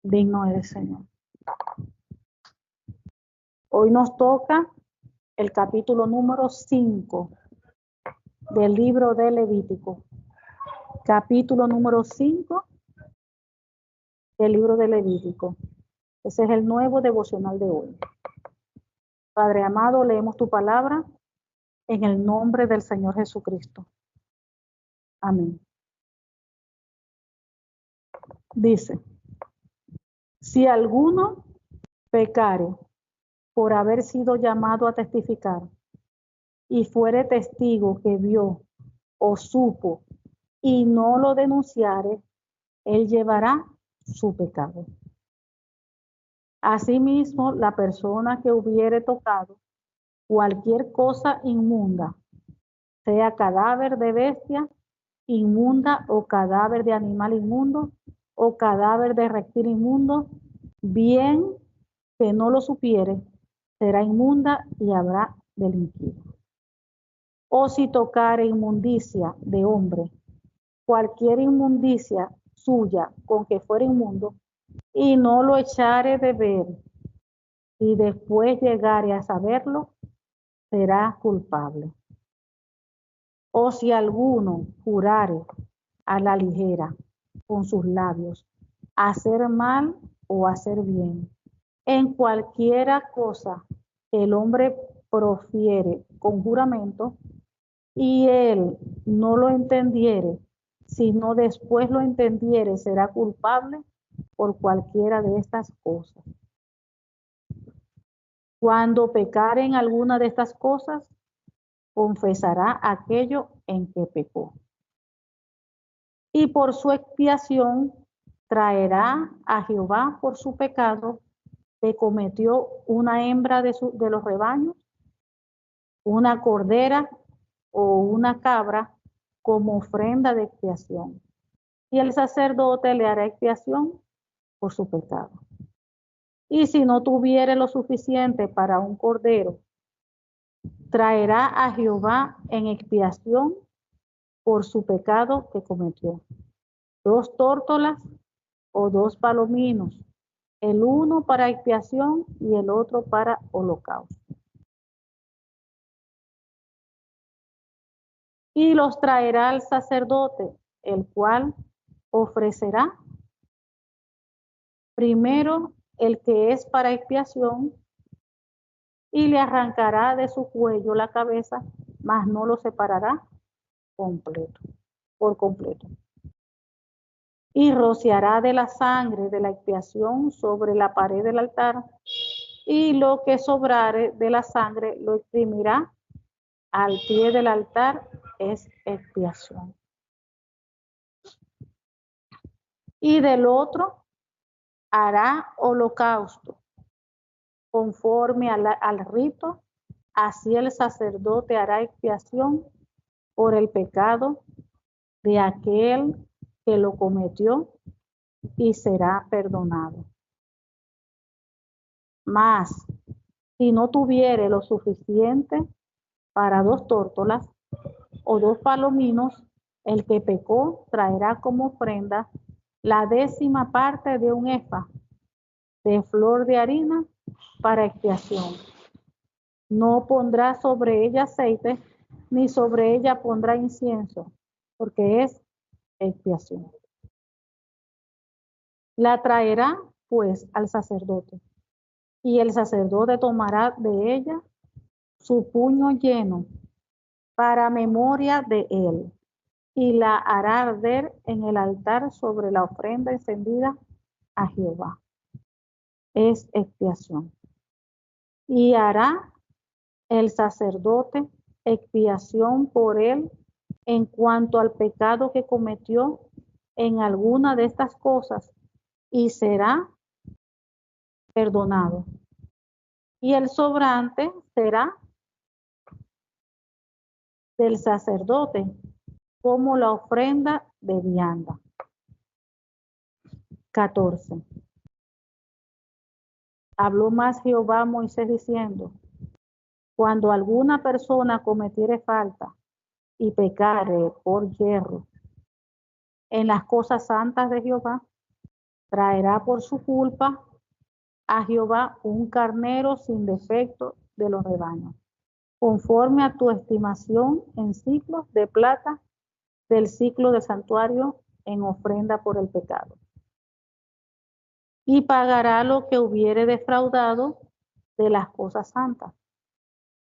Digno eres, Señor. Hoy nos toca el capítulo número 5 del libro de Levítico. Capítulo número 5 del libro de Levítico. Ese es el nuevo devocional de hoy. Padre amado, leemos tu palabra en el nombre del Señor Jesucristo. Amén. Dice: si alguno pecare por haber sido llamado a testificar y fuere testigo que vio o supo y no lo denunciare, él llevará su pecado. Asimismo, la persona que hubiere tocado cualquier cosa inmunda, sea cadáver de bestia inmunda o cadáver de animal inmundo o cadáver de reptil inmundo, bien que no lo supiere, será inmunda y habrá delinquido. O si tocare inmundicia de hombre, cualquier inmundicia suya con que fuera inmundo, y no lo echare de ver, y después llegare a saberlo, será culpable. O si alguno jurare a la ligera con sus labios, hacer mal o hacer bien, en cualquiera cosa que el hombre profiere con juramento, y él no lo entendiere, sino después lo entendiere, será culpable por cualquiera de estas cosas. Cuando pecare en alguna de estas cosas, confesará aquello en que pecó. Y por su expiación traerá a Jehová por su pecado que cometió una hembra de los rebaños, una cordera o una cabra como ofrenda de expiación. Y el sacerdote le hará expiación por su pecado. Y si no tuviere lo suficiente para un cordero, traerá a Jehová en expiación por su pecado que cometió 2 tórtolas o 2 palominos, el uno para expiación y el otro para holocausto. Y los traerá al sacerdote, el cual ofrecerá primero el que es para expiación, y le arrancará de su cuello la cabeza, mas no lo separará por completo. Y rociará de la sangre de la expiación sobre la pared del altar, y lo que sobrare de la sangre lo exprimirá al pie del altar, es expiación. Y del otro hará holocausto, conforme al rito, así el sacerdote hará expiación por el pecado de aquel que lo cometió y será perdonado. Mas, si no tuviere lo suficiente para 2 tórtolas o 2 palominos, el que pecó traerá como ofrenda la 10ª parte de un efa de flor de harina para expiación. No pondrá sobre ella aceite, ni sobre ella pondrá incienso, porque es expiación. La traerá pues al sacerdote, y el sacerdote tomará de ella su puño lleno para memoria de él, y la hará arder en el altar sobre la ofrenda encendida a Jehová. Es expiación. Y hará el sacerdote expiación por él en cuanto al pecado que cometió en alguna de estas cosas, y será perdonado. Y el sobrante será del sacerdote como la ofrenda de vianda. 14. Habló más Jehová a Moisés diciendo: cuando alguna persona cometiere falta y pecare por yerro en las cosas santas de Jehová, Traerá por su culpa a Jehová un carnero sin defecto de los rebaños, conforme a tu estimación en ciclos de plata del ciclo del santuario en ofrenda por el pecado. Y pagará lo que hubiere defraudado de las cosas santas,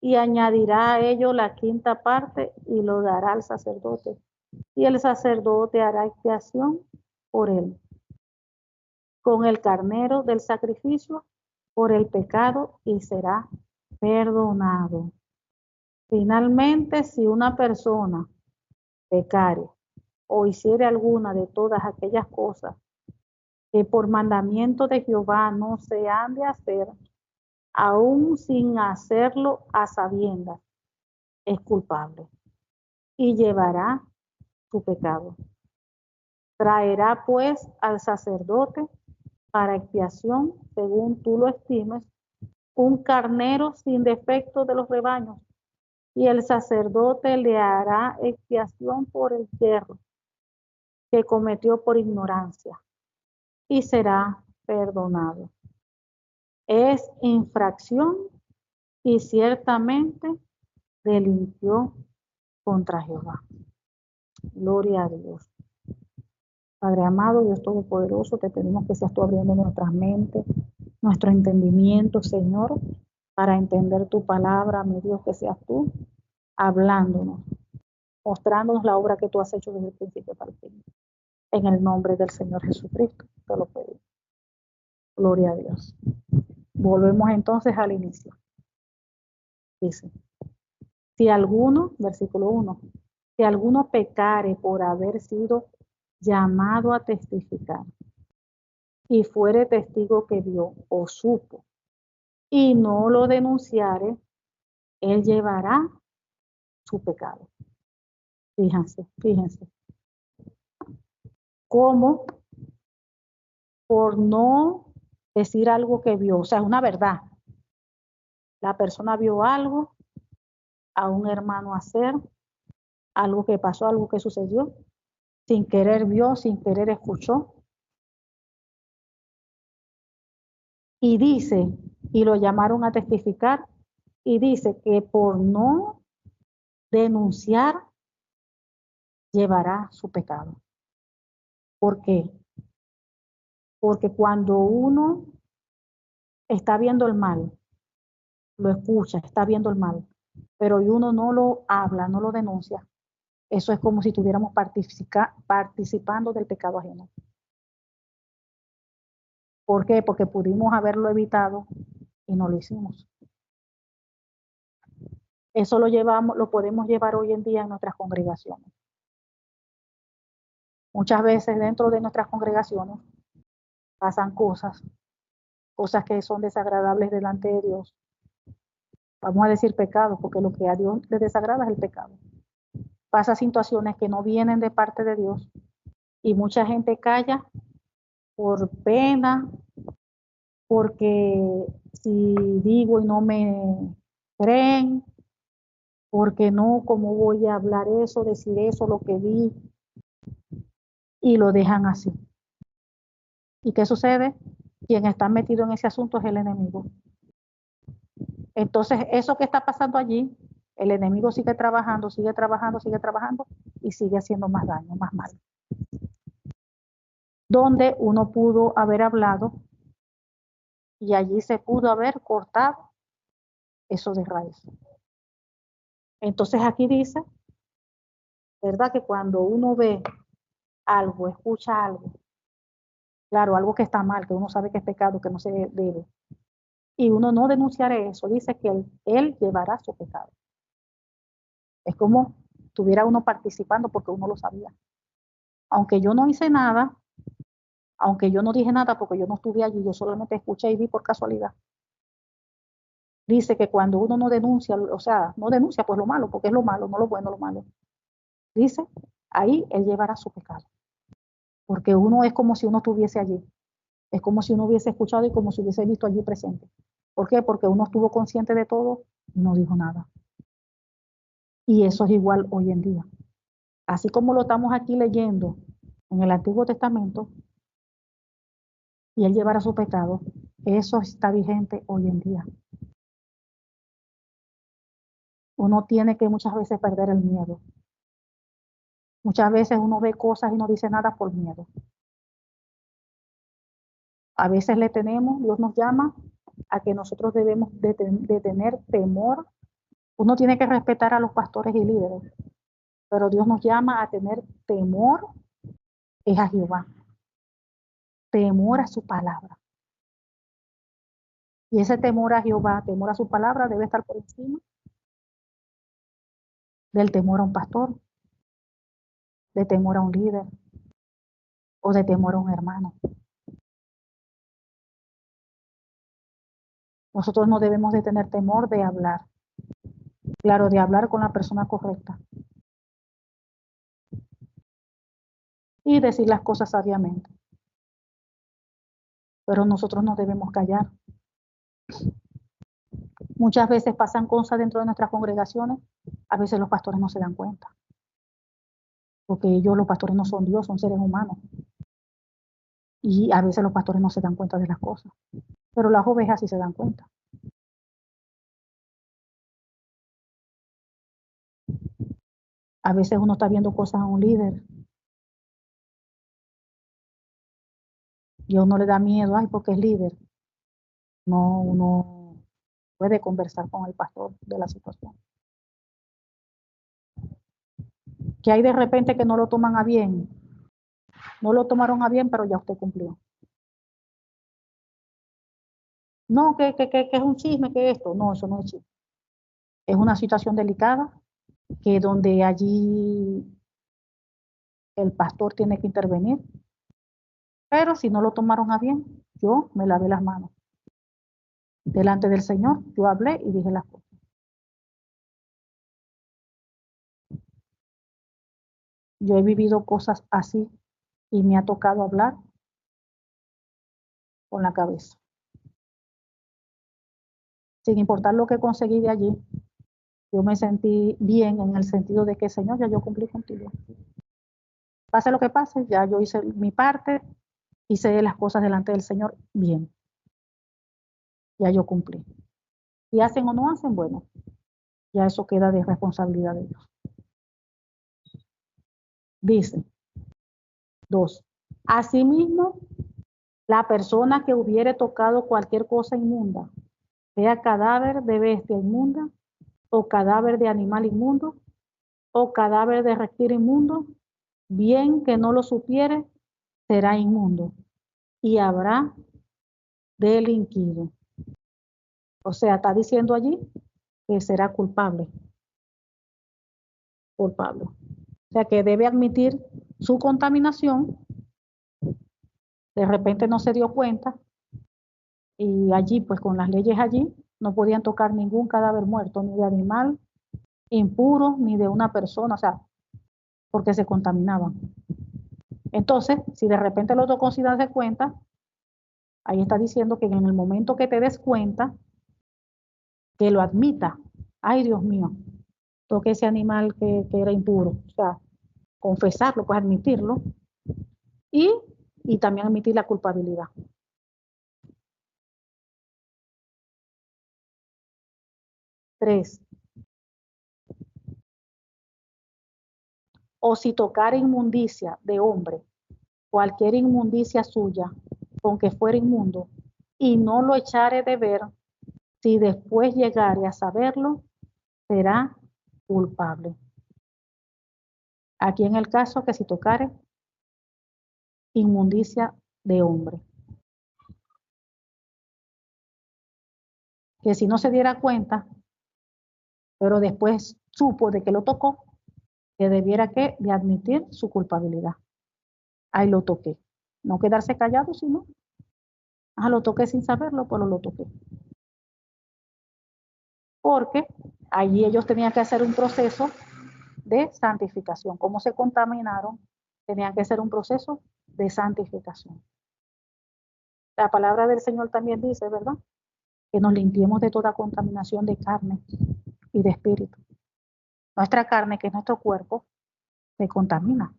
y añadirá a ello la quinta parte y lo dará al sacerdote, y el sacerdote hará expiación por él, con el carnero del sacrificio por el pecado, y será perdonado. Finalmente, si una persona pecare o hiciere alguna de todas aquellas cosas que por mandamiento de Jehová no se han de hacer, aún sin hacerlo a sabiendas, es culpable y llevará su pecado. Traerá pues al sacerdote para expiación, según tú lo estimes, un carnero sin defecto de los rebaños, y el sacerdote le hará expiación por el yerro que cometió por ignorancia, y será perdonado. Es infracción y ciertamente delinquió contra Jehová. Gloria a Dios. Padre amado, Dios Todopoderoso, te pedimos que seas tú abriendo nuestras mentes, nuestro entendimiento, Señor, para entender tu palabra, mi Dios, que seas tú hablándonos, mostrándonos la obra que tú has hecho desde el principio para el fin. En el nombre del Señor Jesucristo, te lo pedimos. Gloria a Dios. Volvemos entonces al inicio. Dice, si alguno, versículo 1, si alguno pecare por haber sido llamado a testificar y fuere testigo que vio o supo y no lo denunciare, él llevará su pecado. Fíjense, cómo por no decir algo que vio, o sea, una verdad. La persona vio algo a un hermano hacer, algo que pasó, algo que sucedió, sin querer vio, sin querer escuchó, y dice, y lo llamaron a testificar, y dice que por no denunciar llevará su pecado. ¿Por qué? Porque cuando uno está viendo el mal, lo escucha, está viendo el mal, pero uno no lo habla, no lo denuncia, eso es como si estuviéramos participando del pecado ajeno. ¿Por qué? Porque pudimos haberlo evitado y no lo hicimos. Eso lo podemos llevar hoy en día en nuestras congregaciones. Muchas veces dentro de nuestras congregaciones pasan cosas que son desagradables delante de Dios. Vamos a decir pecado, porque lo que a Dios le desagrada es el pecado. Pasa situaciones que no vienen de parte de Dios y mucha gente calla por pena, porque si digo y no me creen, porque no, ¿cómo voy a hablar eso, decir eso, lo que vi? Y lo dejan así. ¿Y qué sucede? Quien está metido en ese asunto es el enemigo. Entonces, eso que está pasando allí, el enemigo sigue trabajando y sigue haciendo más daño, más mal. Donde uno pudo haber hablado y allí se pudo haber cortado eso de raíz. Entonces aquí dice, ¿verdad? Que cuando uno ve algo, escucha algo, claro, algo que está mal, que uno sabe que es pecado, que no se debe, y uno no denunciar eso, dice que él llevará su pecado. Es como estuviera uno participando porque uno lo sabía. Aunque yo no hice nada, aunque yo no dije nada porque yo no estuve allí, yo solamente escuché y vi por casualidad. Dice que cuando uno no denuncia, o sea, no denuncia pues lo malo, porque es lo malo, no lo bueno, lo malo. Dice, ahí él llevará su pecado. Porque uno es como si uno estuviese allí. Es como si uno hubiese escuchado y como si hubiese visto allí presente. ¿Por qué? Porque uno estuvo consciente de todo y no dijo nada. Y eso es igual hoy en día. Así como lo estamos aquí leyendo en el Antiguo Testamento, y él llevara su pecado, eso está vigente hoy en día. Uno tiene que muchas veces perder el miedo. Muchas veces uno ve cosas y no dice nada por miedo. A veces le tenemos, Dios nos llama a que nosotros debemos de tener temor. Uno tiene que respetar a los pastores y líderes, pero Dios nos llama a tener temor es a Jehová, temor a su palabra. Y ese temor a Jehová, temor a su palabra, debe estar por encima del temor a un pastor, de temor a un líder o de temor a un hermano. Nosotros no debemos de tener temor de hablar, claro, de hablar con la persona correcta y decir las cosas sabiamente. Pero nosotros no debemos callar. Muchas veces pasan cosas dentro de nuestras congregaciones, a veces los pastores no se dan cuenta, porque ellos, los pastores, no son Dios, son seres humanos. Y a veces los pastores no se dan cuenta de las cosas, pero las ovejas sí se dan cuenta. A veces uno está viendo cosas a un líder y a uno le da miedo, ay, porque es líder. No, uno puede conversar con el pastor de la situación. Que hay de repente que no lo toman a bien. No lo tomaron a bien, pero ya usted cumplió. No, que es un chisme, que esto. No, eso no es chisme. Es una situación delicada que donde allí el pastor tiene que intervenir. Pero si no lo tomaron a bien, yo me lavé las manos. Delante del Señor, yo hablé y dije las cosas. Yo he vivido cosas así y me ha tocado hablar con la cabeza. Sin importar lo que conseguí de allí, yo me sentí bien en el sentido de que, Señor, ya yo cumplí contigo. Pase lo que pase, ya yo hice mi parte, hice las cosas delante del Señor bien. Ya yo cumplí. Si hacen o no hacen, bueno, ya eso queda de responsabilidad de ellos. Dice, 2. Asimismo, la persona que hubiere tocado cualquier cosa inmunda, sea cadáver de bestia inmunda, o cadáver de animal inmundo, o cadáver de reptil inmundo, bien que no lo supiere, será inmundo, y habrá delinquido. O sea, está diciendo allí que será culpable. Culpable. O sea, que debe admitir su contaminación. De repente no se dio cuenta, y allí, pues con las leyes allí, no podían tocar ningún cadáver muerto, ni de animal impuro, ni de una persona, o sea, porque se contaminaban. Entonces, si de repente lo tocó sin darse cuenta, ahí está diciendo que en el momento que te des cuenta, que lo admita. Ay, Dios mío, toqué ese animal que era impuro. O sea, confesarlo, pues admitirlo. Y, y también admitir la culpabilidad. 3. O si tocar inmundicia de hombre, cualquier inmundicia suya, con que fuera inmundo, y no lo echare de ver, si después llegare a saberlo, será culpable. Aquí en el caso que si tocare inmundicia de hombre, que si no se diera cuenta, pero después supo de que lo tocó, que debiera que de admitir su culpabilidad. Ahí lo toqué. No quedarse callado, sino, lo toqué sin saberlo, pero lo toqué. Porque allí ellos tenían que hacer un proceso de santificación. Como se contaminaron, tenían que hacer un proceso de santificación. La palabra del Señor también dice, ¿verdad? Que nos limpiemos de toda contaminación de carne y de espíritu. Nuestra carne, que es nuestro cuerpo, se contamina.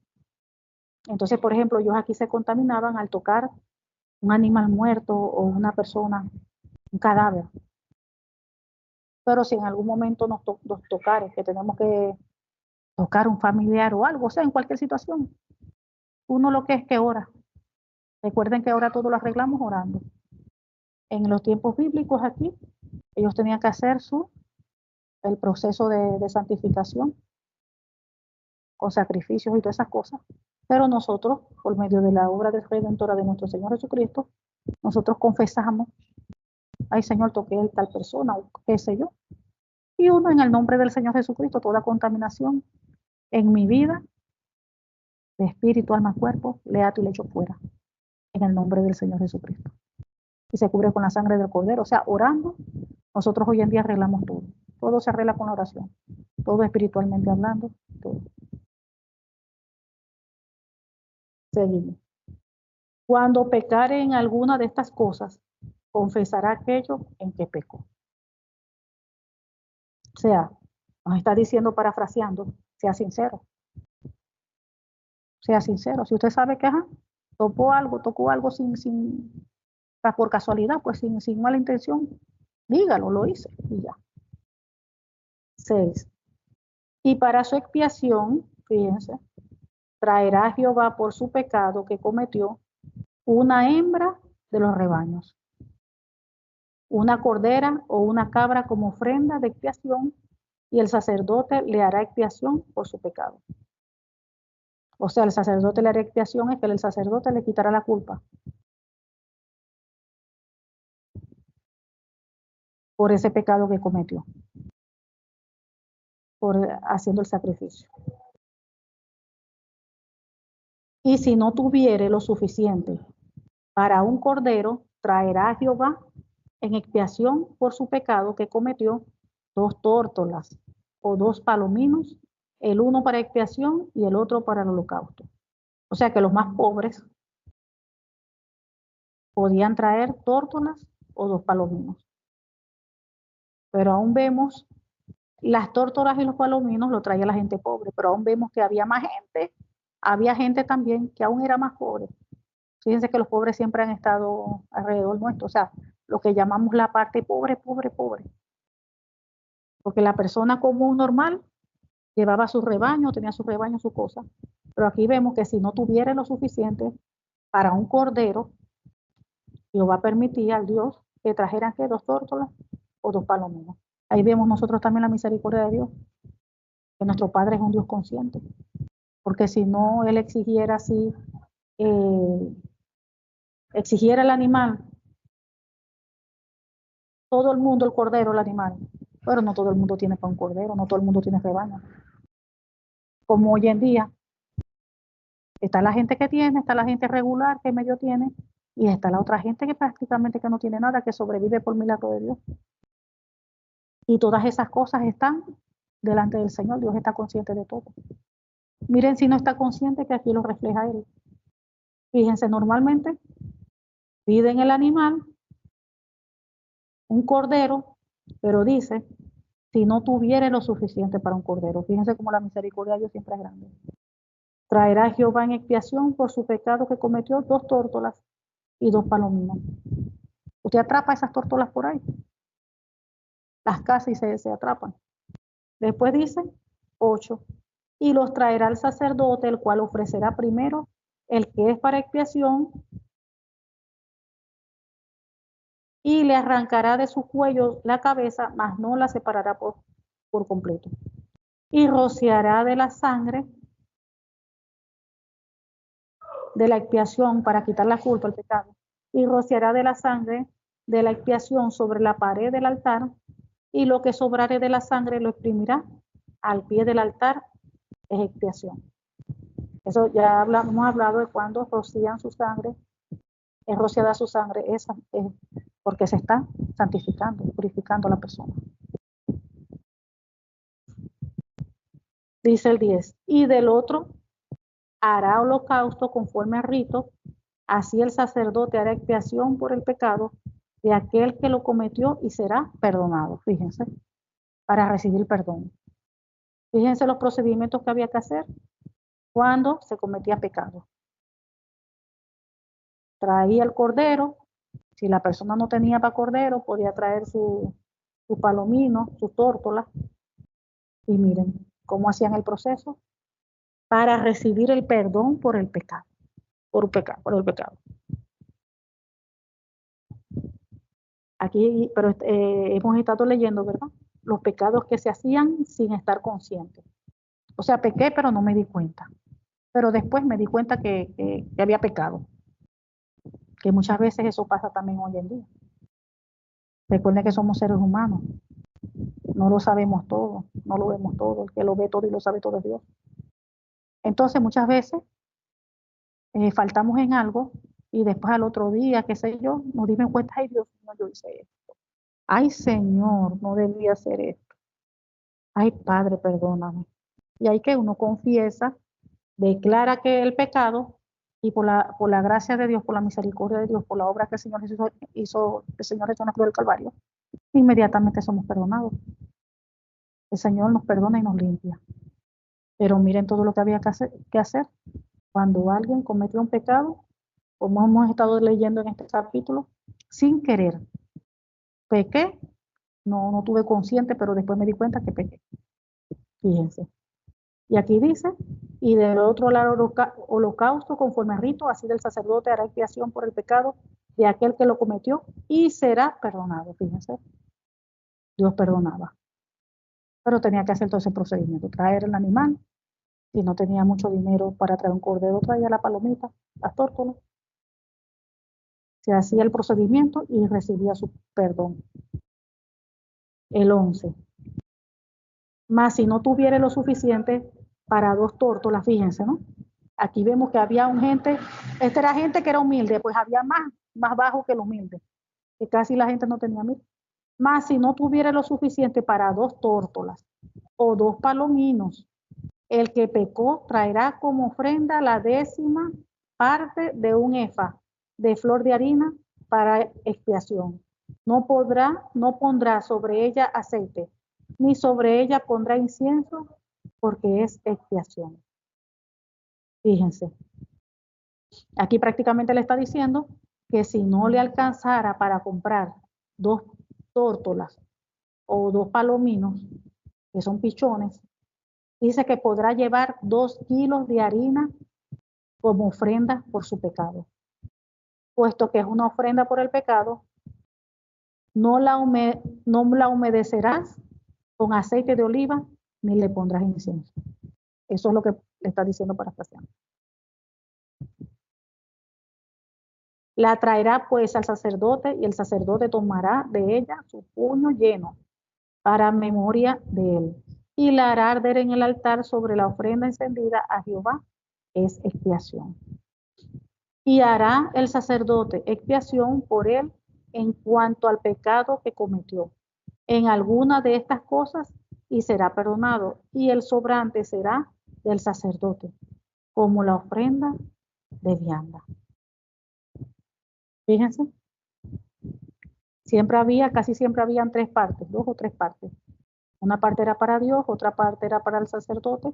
Entonces, por ejemplo, ellos aquí se contaminaban al tocar un animal muerto o una persona, un cadáver. Pero si en algún momento nos tocara que tenemos que tocar un familiar o algo, o sea, en cualquier situación, uno lo que es que ora. Recuerden que ahora todo lo arreglamos orando. En los tiempos bíblicos aquí, ellos tenían que hacer el proceso de santificación con sacrificios y todas esas cosas. Pero nosotros, por medio de la obra redentora de nuestro Señor Jesucristo, nosotros confesamos, ay Señor, toqué a tal persona, o qué sé yo. Y uno, en el nombre del Señor Jesucristo, toda contaminación en mi vida, de espíritu, alma, cuerpo, le ato y le echo fuera. En el nombre del Señor Jesucristo. Y se cubre con la sangre del Cordero. O sea, orando, nosotros hoy en día arreglamos todo. Todo se arregla con la oración. Todo espiritualmente hablando, todo. Seguimos. Cuando pecare en alguna de estas cosas, confesará aquello en que pecó. O sea, nos está diciendo, parafraseando, sea sincero. Sea sincero. Si usted sabe que tocó algo por casualidad, pues sin mala intención, dígalo, lo hice y ya. 6. Y para su expiación, fíjense, traerá a Jehová por su pecado que cometió una hembra de los rebaños, una cordera o una cabra como ofrenda de expiación, y el sacerdote le hará expiación por su pecado. O sea, el sacerdote le hará expiación, es que el sacerdote le quitará la culpa por ese pecado que cometió, por haciendo el sacrificio. Y si no tuviere lo suficiente para un cordero, traerá a Jehová en expiación por su pecado que cometió 2 tórtolas o 2 palominos, el uno para expiación y el otro para el holocausto. O sea que los más pobres podían traer tórtolas o 2 palominos. Pero aún vemos, las tórtolas y los palominos lo traía la gente pobre, pero aún vemos que había más gente, había gente también que aún era más pobre. Fíjense que los pobres siempre han estado alrededor nuestro, o sea, lo que llamamos la parte pobre, pobre, pobre. Porque la persona común normal llevaba su rebaño, tenía su rebaño, su cosa. Pero aquí vemos que si no tuviera lo suficiente para un cordero, Jehová permitía al Dios que trajeran que 2 tórtolas o 2 palominos. Ahí vemos nosotros también la misericordia de Dios, que nuestro Padre es un Dios consciente. Porque si no, Él exigiera así, exigiera el animal, todo el mundo el cordero, el animal. Pero no todo el mundo tiene para un cordero, no todo el mundo tiene rebaño. Como hoy en día, está la gente que tiene, está la gente regular que medio tiene, y está la otra gente que prácticamente que no tiene nada, que sobrevive por milagro de Dios. Y todas esas cosas están delante del Señor. Dios está consciente de todo. Miren si no está consciente que aquí lo refleja Él. Fíjense, normalmente piden el animal, un cordero, pero dice, si no tuviere lo suficiente para un cordero. Fíjense cómo la misericordia de Dios siempre es grande. Traerá Jehová en expiación por su pecado que cometió 2 tórtolas y 2 palominos. Usted atrapa esas tórtolas por ahí, las caza y se atrapan. Después dice 8. Y los traerá el sacerdote, el cual ofrecerá primero el que es para expiación, y le arrancará de su cuello la cabeza, mas no la separará por completo. Y rociará de la sangre de la expiación para quitar la culpa, el pecado. Y rociará de la sangre de la expiación sobre la pared del altar, y lo que sobrare de la sangre lo exprimirá al pie del altar, es expiación. Eso ya hemos hablado de cuando rocían su sangre, es rociada su sangre, esa es porque se está santificando, purificando a la persona. Dice el 10, y del otro hará holocausto conforme al rito, así el sacerdote hará expiación por el pecado de aquel que lo cometió y será perdonado. Fíjense, para recibir perdón. Fíjense los procedimientos que había que hacer cuando se cometía pecado. traía el cordero. Si la persona no tenía para cordero, podía traer su palomino, su tórtola. Y miren cómo hacían el proceso para recibir el perdón por el pecado, por el pecado. Aquí, pero hemos estado leyendo, ¿verdad? Los pecados que se hacían sin estar conscientes. O sea, pequé, pero no me di cuenta. Pero después me di cuenta que había pecado. Que muchas veces eso pasa también hoy en día. Recuerden que somos seres humanos. No lo sabemos todo, no lo vemos todo. El que lo ve todo y lo sabe todo es Dios. Entonces, muchas veces faltamos en algo y después al otro día, qué sé yo, nos dimos cuenta, ay Dios mío, yo hice esto. Ay Señor, no debía hacer esto. Ay Padre, perdóname. Y ahí que uno confiesa, declara que el pecado y por la gracia de Dios, por la misericordia de Dios, por la obra que el Señor hizo el Señor Jesús en la cruz del Calvario, inmediatamente somos perdonados. El Señor nos perdona y nos limpia. Pero miren todo lo que había que hacer. Cuando alguien cometió un pecado, como hemos estado leyendo en este capítulo, sin querer, pequé, no tuve consciente, pero después me di cuenta que pequé. Fíjense. Y aquí dice, y del otro lado holocausto conforme a rito, así del sacerdote hará expiación por el pecado de aquel que lo cometió y será perdonado. Fíjense, Dios perdonaba. Pero tenía que hacer todo ese procedimiento, traer el animal. Si no tenía mucho dinero para traer un cordero, traía la palomita, las tórtolas. Se hacía el procedimiento y recibía su perdón. El 11. Más si no tuviera lo suficiente para 2 tórtolas, fíjense, ¿no? Aquí vemos que había esta era gente que era humilde, pues había más bajo que el humilde, que casi la gente no tenía mil. Más si no tuviera lo suficiente para 2 tórtolas o 2 palominos, el que pecó traerá como ofrenda la 10ª parte de un efa de flor de harina para expiación. No pondrá sobre ella aceite, ni sobre ella pondrá incienso, porque es expiación. Fíjense, aquí prácticamente le está diciendo que si no le alcanzara para comprar 2 tórtolas o 2 palominos, que son pichones, dice que podrá llevar 2 kilos de harina como ofrenda por su pecado. Puesto que es una ofrenda por el pecado, no la humedecerás con aceite de oliva, ni le pondrás incienso. Eso es lo que le está diciendo para Parafraseando. La traerá pues al sacerdote, y el sacerdote tomará de ella su puño lleno para memoria de él, y la hará arder en el altar sobre la ofrenda encendida a Jehová, es expiación. Y hará el sacerdote expiación por él en cuanto al pecado que cometió en alguna de estas cosas, y será perdonado, y el sobrante será del sacerdote, como la ofrenda de vianda. Fíjense, casi siempre habían 3 partes, 2 o 3 partes. Una parte era para Dios, otra parte era para el sacerdote,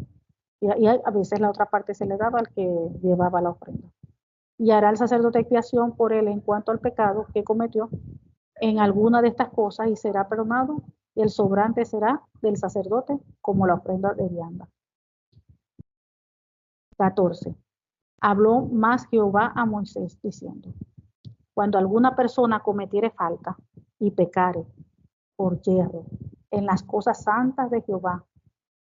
y a veces la otra parte se le daba al que llevaba la ofrenda. Y hará el sacerdote expiación por él en cuanto al pecado que cometió en alguna de estas cosas, y será perdonado, y el sobrante será del sacerdote como la ofrenda de vianda. 14. Habló más Jehová a Moisés diciendo: cuando alguna persona cometiere falta y pecare por yerro en las cosas santas de Jehová,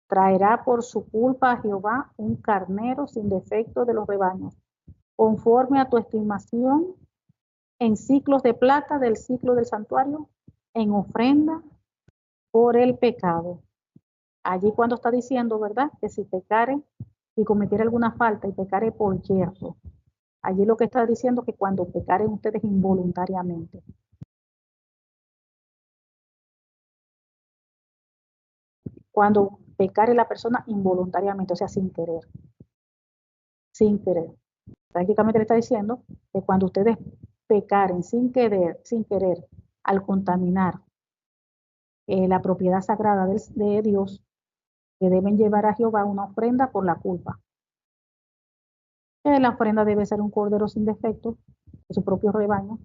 traerá por su culpa a Jehová un carnero sin defecto de los rebaños, conforme a tu estimación, en ciclos de plata del ciclo del santuario, en ofrenda por el pecado. Allí cuando está diciendo, ¿verdad? Que si cometiera alguna falta y pecare por yerro, allí lo que está diciendo es que cuando pecaren ustedes involuntariamente. Cuando pecare la persona involuntariamente, o sea, sin querer. Sin querer. Prácticamente le está diciendo que cuando ustedes pecaren sin querer, al contaminar la propiedad sagrada de Dios, que deben llevar a Jehová una ofrenda por la culpa. La ofrenda debe ser un cordero sin defecto, de su propio rebaño,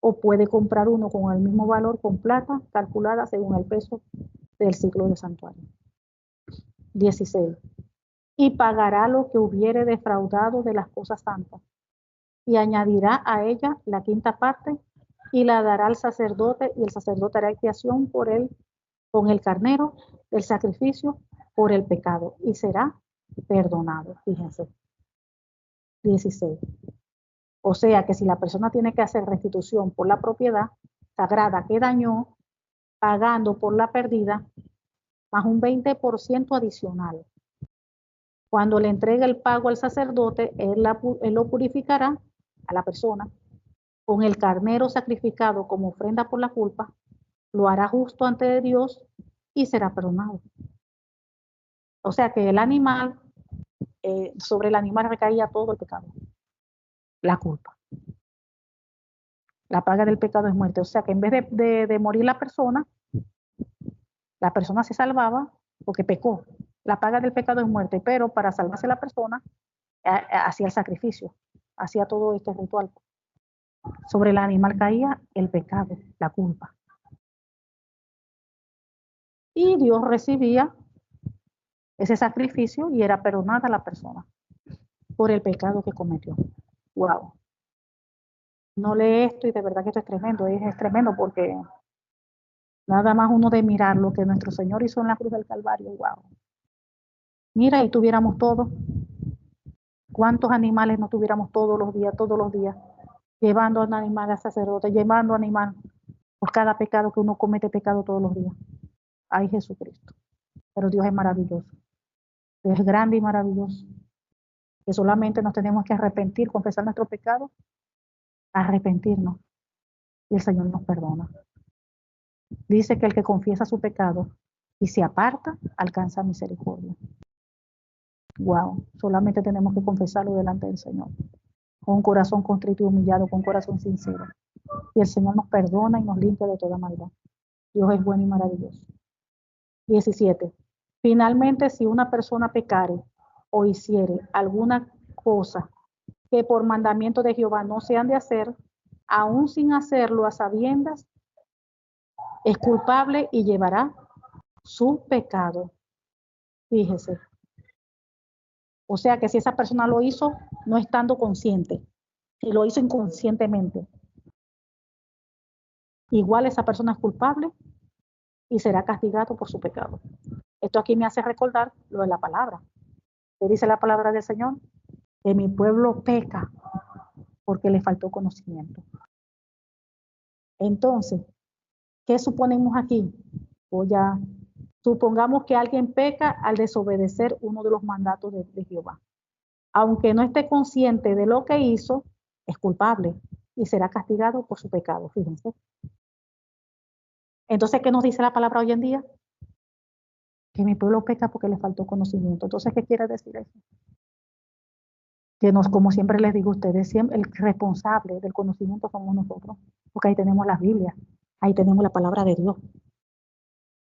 o puede comprar uno con el mismo valor con plata calculada según el peso del ciclo del santuario. 16. Y pagará lo que hubiere defraudado de las cosas santas, y añadirá a ella la quinta parte, y la dará al sacerdote, y el sacerdote hará expiación por él con el carnero del sacrificio por el pecado, y será perdonado. Fíjense. 16. O sea que si la persona tiene que hacer restitución por la propiedad sagrada que dañó, pagando por la pérdida, más un 20% adicional. Cuando le entregue el pago al sacerdote, él lo purificará a la persona con el carnero sacrificado como ofrenda por la culpa, lo hará justo ante Dios y será perdonado. O sea que el animal, sobre el animal recaía todo el pecado, la culpa. La paga del pecado es muerte. O sea que en vez de morir la persona se salvaba porque pecó. La paga del pecado es muerte, pero para salvarse la persona, hacía el sacrificio, hacía todo este ritual. Sobre el animal caía el pecado, la culpa. Y Dios recibía ese sacrificio y era perdonada la persona por el pecado que cometió. Wow. No lee esto y de verdad que esto es tremendo. Es tremendo porque nada más uno de mirar lo que nuestro Señor hizo en la cruz del Calvario. Wow. Mira, y tuviéramos todo. ¿Cuántos animales no tuviéramos todos los días, llevando a un animal al sacerdote, llevando a un animal por cada pecado que uno comete pecado todos los días? Ay, Jesucristo. Pero Dios es maravilloso. Dios es grande y maravilloso. Que solamente nos tenemos que arrepentir, confesar nuestro pecado, arrepentirnos. Y el Señor nos perdona. Dice que el que confiesa su pecado y se aparta, alcanza misericordia. Wow, solamente tenemos que confesarlo delante del Señor. Con un corazón contrito y humillado, con un corazón sincero. Y el Señor nos perdona y nos limpia de toda maldad. Dios es bueno y maravilloso. 17. Finalmente, si una persona pecare o hiciere alguna cosa que por mandamiento de Jehová no se han de hacer, aún sin hacerlo a sabiendas, es culpable y llevará su pecado. Fíjese. O sea que si esa persona lo hizo no estando consciente, si lo hizo inconscientemente, igual esa persona es culpable y será castigado por su pecado. Esto aquí me hace recordar lo de la palabra. ¿Qué dice la palabra del Señor? Que mi pueblo peca porque le faltó conocimiento. Entonces, ¿qué suponemos aquí? O ya supongamos que alguien peca al desobedecer uno de los mandatos de Jehová. Aunque no esté consciente de lo que hizo, es culpable y será castigado por su pecado, fíjense. Entonces, ¿qué nos dice la palabra hoy en día? Que mi pueblo peca porque le faltó conocimiento. Entonces, ¿qué quiere decir eso? Que nos, como siempre les digo a ustedes, el responsable del conocimiento somos nosotros, porque ahí tenemos la Biblia, ahí tenemos la palabra de Dios.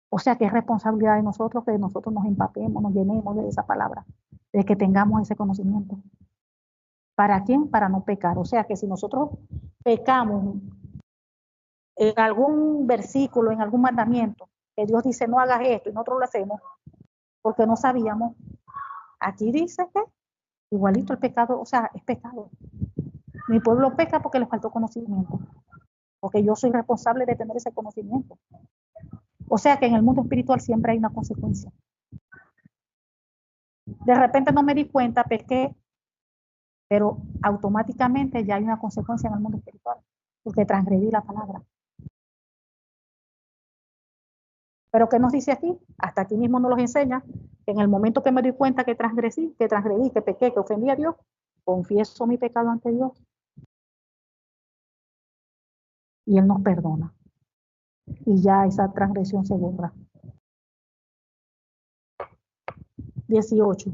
O sea que es responsabilidad de nosotros que nosotros nos empapemos, nos llenemos de esa palabra, de que tengamos ese conocimiento. ¿Para quién? Para no pecar. O sea que si nosotros pecamos en algún versículo, en algún mandamiento, que Dios dice no hagas esto y nosotros lo hacemos porque no sabíamos, aquí dice que igualito el pecado, o sea, es pecado. Mi pueblo peca porque le faltó conocimiento, porque yo soy responsable de tener ese conocimiento. O sea que en el mundo espiritual siempre hay una consecuencia. De repente no me di cuenta, pequé, pero automáticamente ya hay una consecuencia en el mundo espiritual, porque transgredí la palabra. Pero ¿qué nos dice aquí? Hasta aquí mismo nos los enseña, que en el momento que me doy cuenta que transgredí, que pequé, que ofendí a Dios, confieso mi pecado ante Dios y Él nos perdona. Y ya esa transgresión se borra. 18.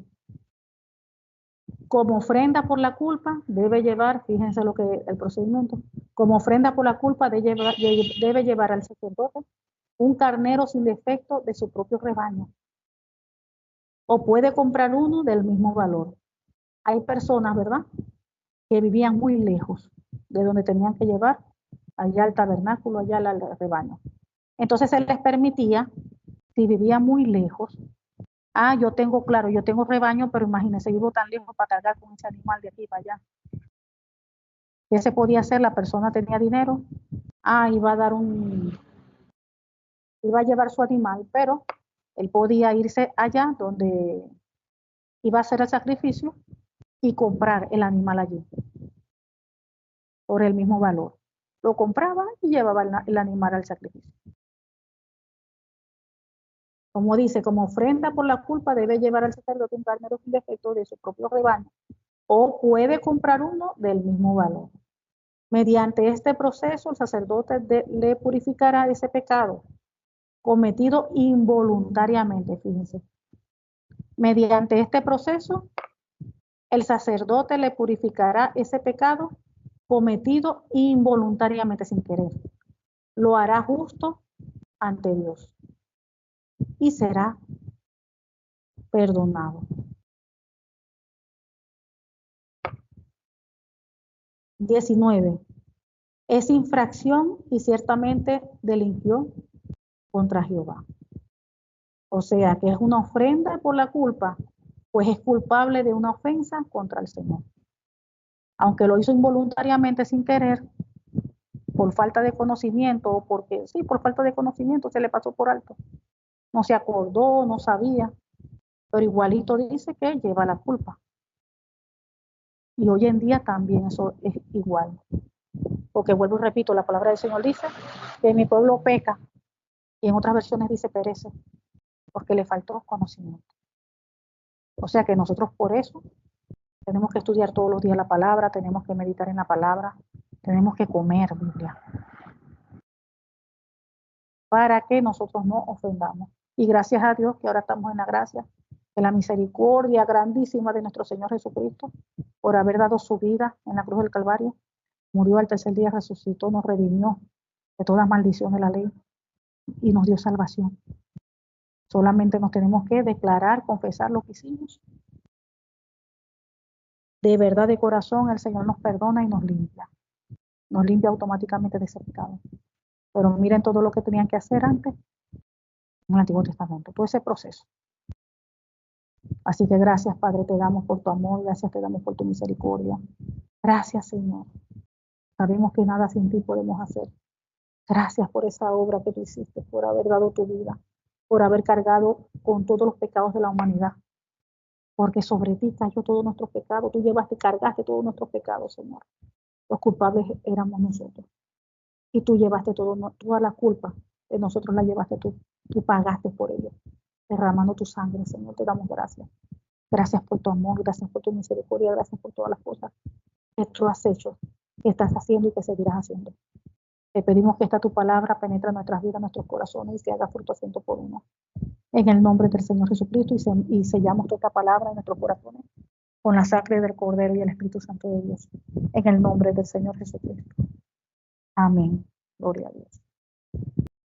Como ofrenda por la culpa debe llevar, fíjense lo que el procedimiento, como ofrenda por la culpa debe llevar al sacerdote un carnero sin defecto de su propio rebaño. O puede comprar uno del mismo valor. Hay personas, ¿verdad?, que vivían muy lejos de donde tenían que llevar allá al tabernáculo, allá al rebaño. Entonces se les permitía, si vivía muy lejos, yo tengo rebaño, pero imagínense, vivo tan lejos para cargar con ese animal de aquí para allá. ¿Qué se podía hacer? La persona tenía dinero, iba a llevar su animal, pero él podía irse allá donde iba a hacer el sacrificio y comprar el animal allí por el mismo valor. Lo compraba y llevaba el animal al sacrificio. Como dice, como ofrenda por la culpa debe llevar al sacerdote un carnero sin defecto de su propio rebaño, o puede comprar uno del mismo valor. Mediante este proceso, el sacerdote le purificará ese pecado cometido involuntariamente, fíjense. Mediante este proceso, el sacerdote le purificará ese pecado cometido involuntariamente, sin querer. Lo hará justo ante Dios y será perdonado. 19. Es infracción y ciertamente delinquió contra Jehová. O sea, que es una ofrenda por la culpa, pues es culpable de una ofensa contra el Señor. Aunque lo hizo involuntariamente sin querer, por falta de conocimiento, o porque sí, por falta de conocimiento se le pasó por alto. No se acordó, no sabía, pero igualito dice que lleva la culpa. Y hoy en día también eso es igual. Porque vuelvo y repito, la palabra del Señor dice que mi pueblo peca, y en otras versiones dice perece, porque le faltó conocimiento. O sea que nosotros por eso tenemos que estudiar todos los días la palabra, tenemos que meditar en la palabra, tenemos que comer Biblia, para que nosotros no ofendamos. Y gracias a Dios que ahora estamos en la gracia, de la misericordia grandísima de nuestro Señor Jesucristo, por haber dado su vida en la cruz del Calvario, murió al tercer día, resucitó, nos redimió de toda maldición de la ley y nos dio salvación. Solamente nos tenemos que declarar, confesar lo que hicimos. De verdad, de corazón, el Señor nos perdona y nos limpia. Nos limpia automáticamente de ese pecado. Pero miren todo lo que tenían que hacer antes en el Antiguo Testamento, todo ese proceso. Así que gracias, Padre, te damos por tu amor, gracias te damos por tu misericordia. Gracias, Señor. Sabemos que nada sin ti podemos hacer. Gracias por esa obra que tú hiciste, por haber dado tu vida, por haber cargado con todos los pecados de la humanidad. Porque sobre ti cayó todos nuestros pecados. Tú cargaste todos nuestros pecados, Señor. Los culpables éramos nosotros. Y tú llevaste toda la culpa de nosotros, la llevaste tú. Tú pagaste por ello, derramando tu sangre, Señor. Te damos gracias. Gracias por tu amor, gracias por tu misericordia, gracias por todas las cosas que tú has hecho, que estás haciendo y que seguirás haciendo. Te pedimos que esta tu palabra penetre en nuestras vidas, nuestros corazones y se haga fruto 100 por uno. En el nombre del Señor Jesucristo, y sellamos toda esta palabra en nuestros corazones con la sangre del Cordero y el Espíritu Santo de Dios. En el nombre del Señor Jesucristo. Amén. Gloria a Dios.